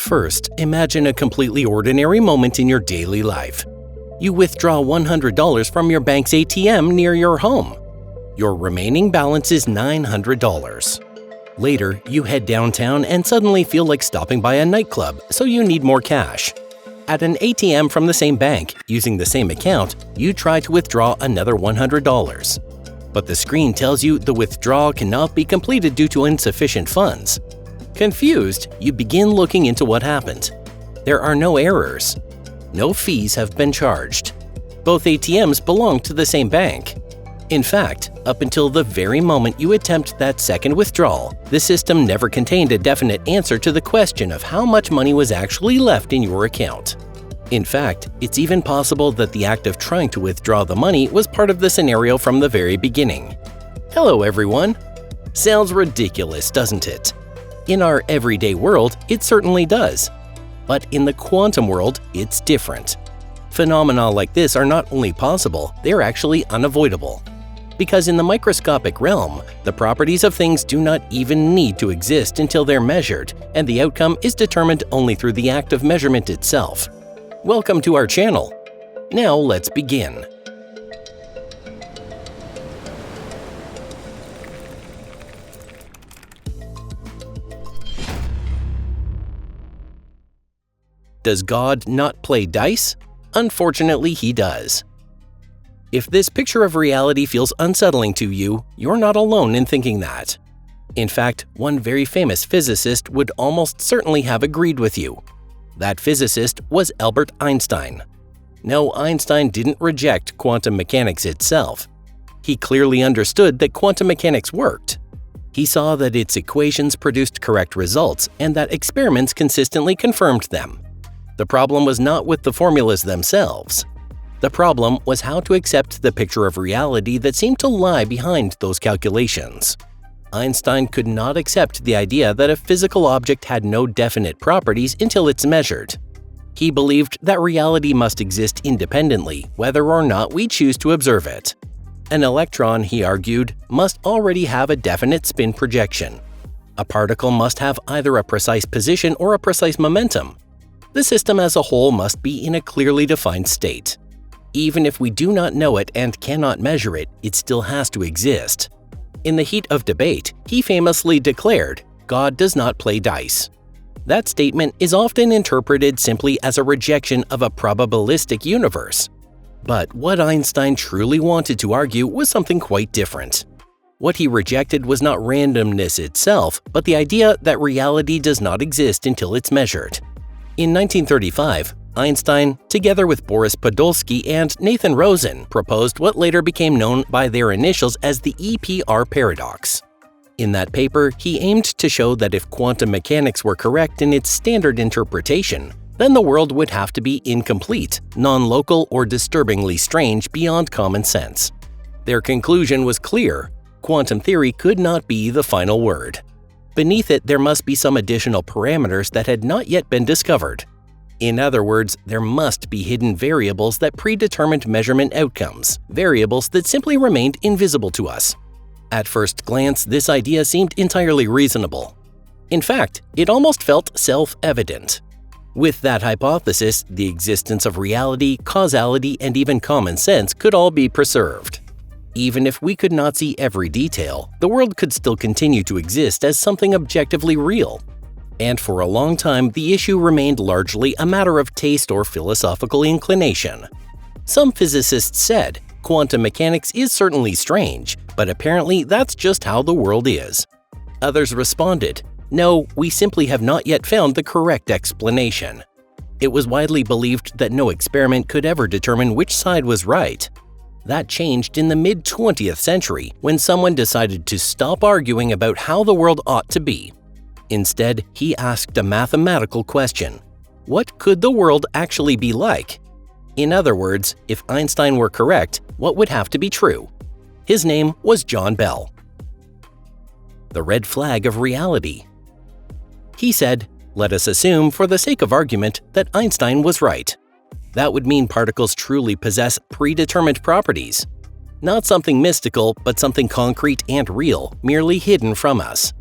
First, imagine a completely ordinary moment in your daily life. You withdraw $100 from your bank's ATM near your home. Your remaining balance is $900. Later, you head downtown and suddenly feel like stopping by a nightclub, so you need more cash. At an ATM from the same bank, using the same account, you try to withdraw another $100. But the screen tells you the withdrawal cannot be completed due to insufficient funds. Confused, you begin looking into what happened. There are no errors. No fees have been charged. Both ATMs belong to the same bank. In fact, up until the very moment you attempt that second withdrawal, the system never contained a definite answer to the question of how much money was actually left in your account. In fact, it's even possible that the act of trying to withdraw the money was part of the scenario from the very beginning. Hello, everyone! Sounds ridiculous, doesn't it? In our everyday world, it certainly does. But in the quantum world, it's different. Phenomena like this are not only possible, they're actually unavoidable. Because in the microscopic realm, the properties of things do not even need to exist until they're measured, and the outcome is determined only through the act of measurement itself. Welcome to our channel. Now let's begin. Does God not play dice? Unfortunately, he does. If this picture of reality feels unsettling to you, you're not alone in thinking that. In fact, one very famous physicist would almost certainly have agreed with you. That physicist was Albert Einstein. No, Einstein didn't reject quantum mechanics itself. He clearly understood that quantum mechanics worked. He saw that its equations produced correct results and that experiments consistently confirmed them. The problem was not with the formulas themselves. The problem was how to accept the picture of reality that seemed to lie behind those calculations. Einstein could not accept the idea that a physical object had no definite properties until it's measured. He believed that reality must exist independently, whether or not we choose to observe it. An electron, he argued, must already have a definite spin projection. A particle must have either a precise position or a precise momentum. The system as a whole must be in a clearly defined state. Even if we do not know it and cannot measure it, it still has to exist. In the heat of debate, he famously declared, "God does not play dice." That statement is often interpreted simply as a rejection of a probabilistic universe. But what Einstein truly wanted to argue was something quite different. What he rejected was not randomness itself, but the idea that reality does not exist until it's measured. In 1935, Einstein, together with Boris Podolsky and Nathan Rosen, proposed what later became known by their initials as the EPR paradox. In that paper, he aimed to show that if quantum mechanics were correct in its standard interpretation, then the world would have to be incomplete, non-local, or disturbingly strange beyond common sense. Their conclusion was clear: quantum theory could not be the final word. Beneath it, there must be some additional parameters that had not yet been discovered. In other words, there must be hidden variables that predetermined measurement outcomes, variables that simply remained invisible to us. At first glance, this idea seemed entirely reasonable. In fact, it almost felt self-evident. With that hypothesis, the existence of reality, causality, and even common sense could all be preserved. Even if we could not see every detail, the world could still continue to exist as something objectively real. And for a long time, the issue remained largely a matter of taste or philosophical inclination. Some physicists said, quantum mechanics is certainly strange, but apparently that's just how the world is. Others responded, no, we simply have not yet found the correct explanation. It was widely believed that no experiment could ever determine which side was right. That changed in the mid-20th century when someone decided to stop arguing about how the world ought to be. Instead, he asked a mathematical question. What could the world actually be like? In other words, if Einstein were correct, what would have to be true? His name was John Bell. The red flag of reality. He said, let us assume, for the sake of argument, that Einstein was right. That would mean particles truly possess predetermined properties. Not something mystical, but something concrete and real, merely hidden from us.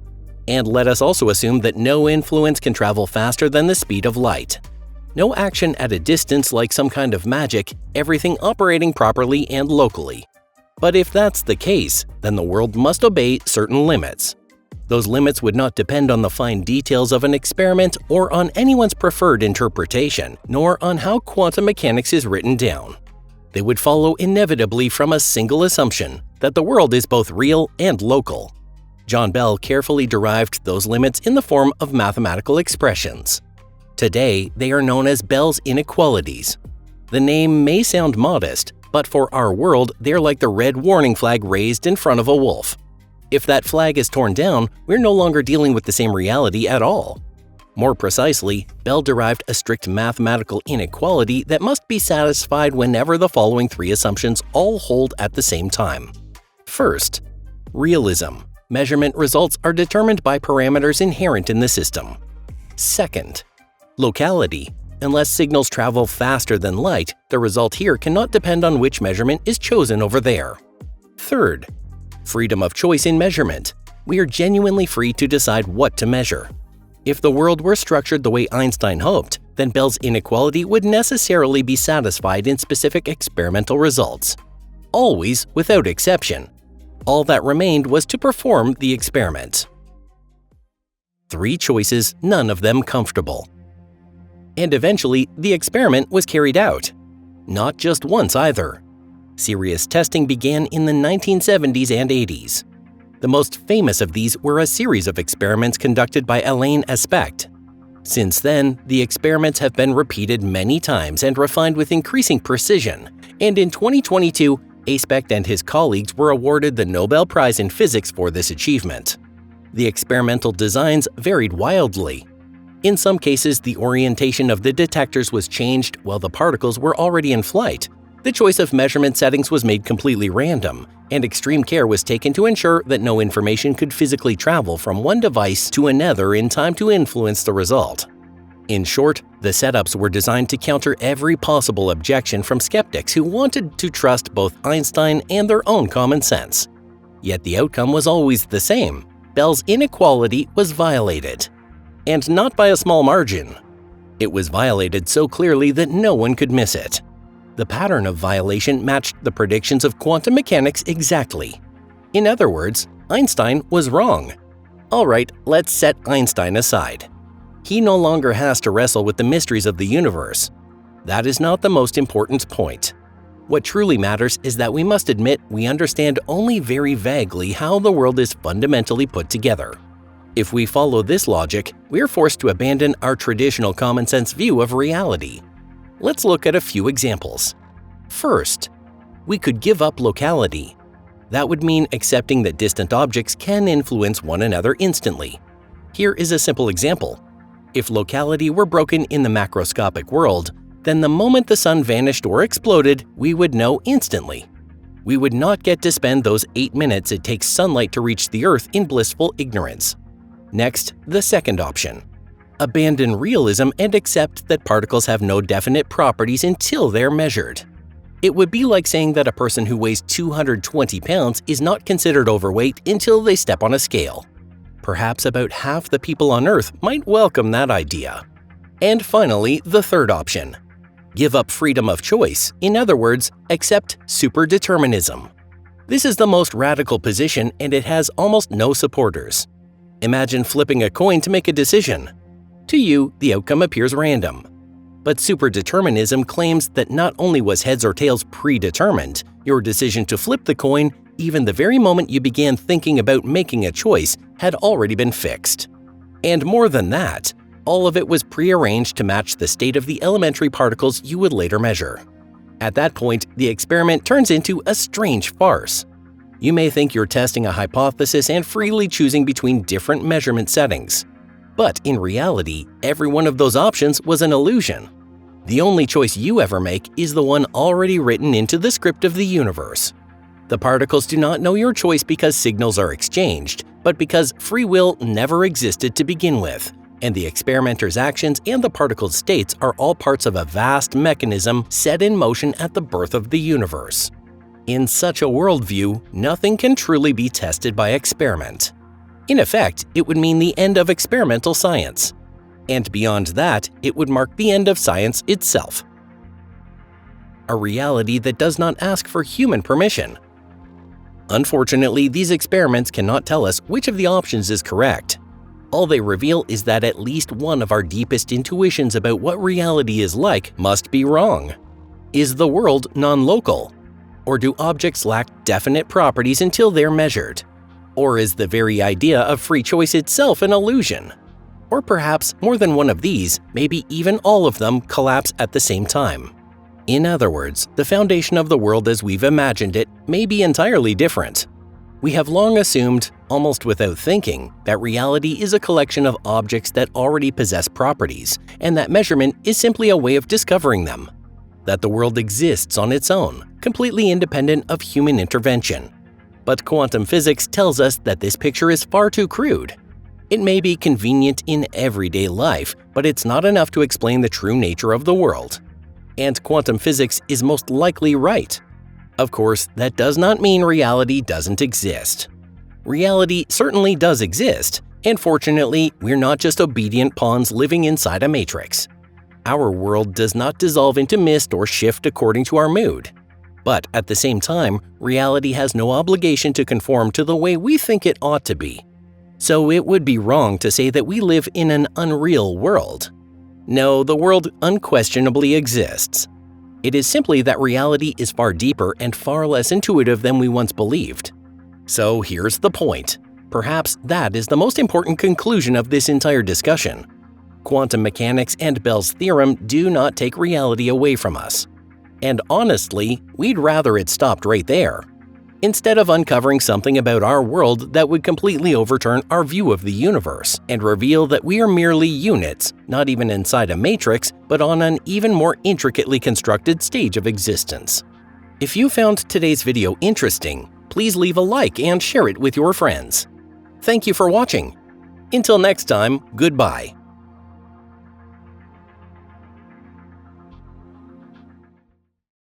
And let us also assume that no influence can travel faster than the speed of light. No action at a distance like some kind of magic, everything operating properly and locally. But if that's the case, then the world must obey certain limits. Those limits would not depend on the fine details of an experiment or on anyone's preferred interpretation, nor on how quantum mechanics is written down. They would follow inevitably from a single assumption, that the world is both real and local. John Bell carefully derived those limits in the form of mathematical expressions. Today, they are known as Bell's inequalities. The name may sound modest, but for our world, they're like the red warning flag raised in front of a wolf. If that flag is torn down, we're no longer dealing with the same reality at all. More precisely, Bell derived a strict mathematical inequality that must be satisfied whenever the following three assumptions all hold at the same time. First, realism. Measurement results are determined by parameters inherent in the system. Second, locality. Unless signals travel faster than light, the result here cannot depend on which measurement is chosen over there. Third, freedom of choice in measurement. We are genuinely free to decide what to measure. If the world were structured the way Einstein hoped, then Bell's inequality would necessarily be satisfied in specific experimental results. Always without exception. All that remained was to perform the experiment. 3 choices, none of them comfortable. And eventually, the experiment was carried out. Not just once either. Serious testing began in the 1970s and 80s. The most famous of these were a series of experiments conducted by Alain Aspect. Since then, the experiments have been repeated many times and refined with increasing precision, and in 2022, Aspect and his colleagues were awarded the Nobel Prize in Physics for this achievement. The experimental designs varied wildly. In some cases, the orientation of the detectors was changed while the particles were already in flight. The choice of measurement settings was made completely random, and extreme care was taken to ensure that no information could physically travel from one device to another in time to influence the result. In short, the setups were designed to counter every possible objection from skeptics who wanted to trust both Einstein and their own common sense. Yet the outcome was always the same. Bell's inequality was violated. And not by a small margin. It was violated so clearly that no one could miss it. The pattern of violation matched the predictions of quantum mechanics exactly. In other words, Einstein was wrong. Alright, let's set Einstein aside. He no longer has to wrestle with the mysteries of the universe. That is not the most important point. What truly matters is that we must admit we understand only very vaguely how the world is fundamentally put together. If we follow this logic, we are forced to abandon our traditional common-sense view of reality. Let's look at a few examples. First, we could give up locality. That would mean accepting that distant objects can influence one another instantly. Here is a simple example. If locality were broken in the macroscopic world, then the moment the sun vanished or exploded, we would know instantly. We would not get to spend those 8 minutes it takes sunlight to reach the Earth in blissful ignorance. Next, the second option. Abandon realism and accept that particles have no definite properties until they're measured. It would be like saying that a person who weighs 220 pounds is not considered overweight until they step on a scale. Perhaps about half the people on Earth might welcome that idea. And finally, the third option. Give up freedom of choice, in other words, accept superdeterminism. This is the most radical position and it has almost no supporters. Imagine flipping a coin to make a decision. To you, the outcome appears random. But superdeterminism claims that not only was heads or tails predetermined, your decision to flip the coin, even the very moment you began thinking about making a choice, had already been fixed. And more than that, all of it was prearranged to match the state of the elementary particles you would later measure. At that point, the experiment turns into a strange farce. You may think you're testing a hypothesis and freely choosing between different measurement settings. But in reality, every one of those options was an illusion. The only choice you ever make is the one already written into the script of the universe. The particles do not know your choice because signals are exchanged, but because free will never existed to begin with, and the experimenter's actions and the particle's states are all parts of a vast mechanism set in motion at the birth of the universe. In such a worldview, nothing can truly be tested by experiment. In effect, it would mean the end of experimental science. And beyond that, it would mark the end of science itself. A reality that does not ask for human permission. Unfortunately, these experiments cannot tell us which of the options is correct. All they reveal is that at least one of our deepest intuitions about what reality is like must be wrong. Is the world non-local? Or do objects lack definite properties until they're measured? Or is the very idea of free choice itself an illusion? Or perhaps more than one of these, maybe even all of them, collapse at the same time. In other words, the foundation of the world as we've imagined it may be entirely different. We have long assumed, almost without thinking, that reality is a collection of objects that already possess properties, and that measurement is simply a way of discovering them. That the world exists on its own, completely independent of human intervention. But quantum physics tells us that this picture is far too crude. It may be convenient in everyday life, but it's not enough to explain the true nature of the world. And quantum physics is most likely right. Of course, that does not mean reality doesn't exist. Reality certainly does exist, and fortunately, we're not just obedient pawns living inside a matrix. Our world does not dissolve into mist or shift according to our mood. But at the same time, reality has no obligation to conform to the way we think it ought to be. So it would be wrong to say that we live in an unreal world. No, the world unquestionably exists. It is simply that reality is far deeper and far less intuitive than we once believed. So here's the point. Perhaps that is the most important conclusion of this entire discussion. Quantum mechanics and Bell's theorem do not take reality away from us. And honestly, we'd rather it stopped right there. Instead of uncovering something about our world that would completely overturn our view of the universe and reveal that we are merely units, not even inside a matrix, but on an even more intricately constructed stage of existence. If you found today's video interesting, please leave a like and share it with your friends. Thank you for watching. Until next time, goodbye.